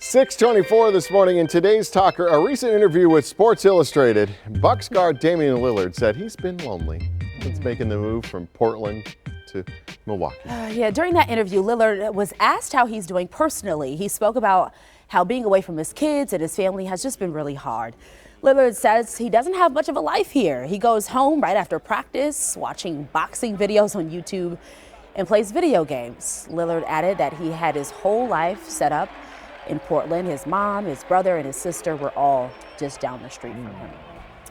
6:24 this morning in today's talker, a recent interview with Sports Illustrated. Bucks guard Damian Lillard said he's been lonely since making the move from Portland to Milwaukee. Yeah, during that interview, Lillard was asked how he's doing personally. He spoke about how being away from his kids and his family has just been really hard. Lillard says he doesn't have much of a life here. He goes home right after practice, watching boxing videos on YouTube, and plays video games. Lillard added that he had his whole life set up in Portland. His mom, his brother, and his sister were all just down the street from him.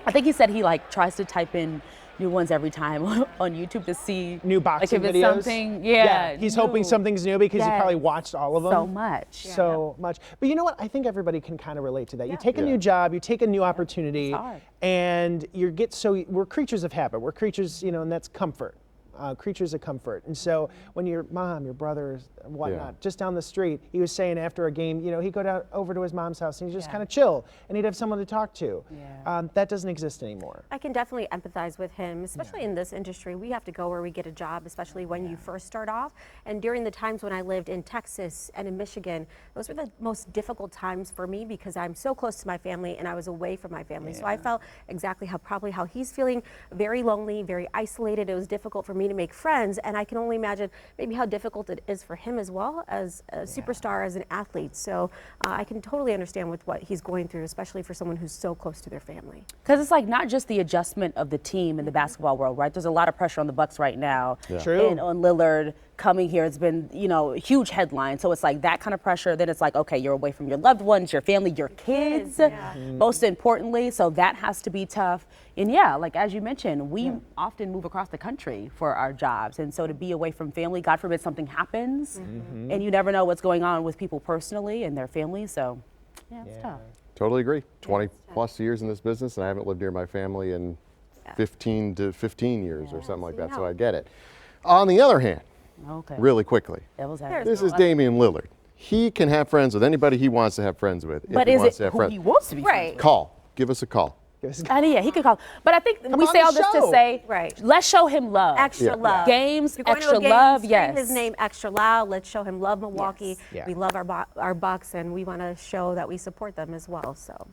I think he said he tries to type in new ones every time on YouTube to see new boxing if it's videos. Something, He's hoping something's new because he probably watched all of them. So much. So much. But you know what? I think everybody can kind of relate to that. You take a new job, you take a new opportunity, and we're creatures of habit. We're creatures, and that's comfort. Creatures of comfort. And so when your mom, your brother, whatnot, just down the street, he was saying after a game, he'd go over to his mom's house and he'd just kind of chill and he'd have someone to talk to. That doesn't exist anymore. I can definitely empathize with him, especially in this industry. We have to go where we get a job, especially when you first start off. And during the times when I lived in Texas and in Michigan, those were the most difficult times for me because I'm so close to my family and I was away from my family. So I felt exactly how he's feeling, very lonely, very isolated. It was difficult for me to make friends, and I can only imagine maybe how difficult it is for him as well as a superstar, as an athlete. So I can totally understand with what he's going through, especially for someone who's so close to their family. Because it's not just the adjustment of the team in the basketball world, right? There's a lot of pressure on the Bucks right now. True. And on Lillard coming here, it's been, huge headline. So it's that kind of pressure. Then it's okay, you're away from your loved ones, your family, your kids, most importantly. So that has to be tough. And as you mentioned, we often move across the country for our jobs. And so to be away from family, God forbid something happens, and you never know what's going on with people personally and their families. So it's tough. Totally agree. 20 plus years in this business, and I haven't lived near my family in 15 years or something like that. So I get it. On the other hand, really quickly, this is Damian Lillard. He can have friends with anybody he wants to have friends with. But is it who he wants to be friends with? Call. Give us a call. He could call. But I think we say all this to say, let's show him love. Extra love. Games, extra love, scream his name extra loud. Let's show him love Milwaukee. We love our Bucks, and we want to show that we support them as well. So.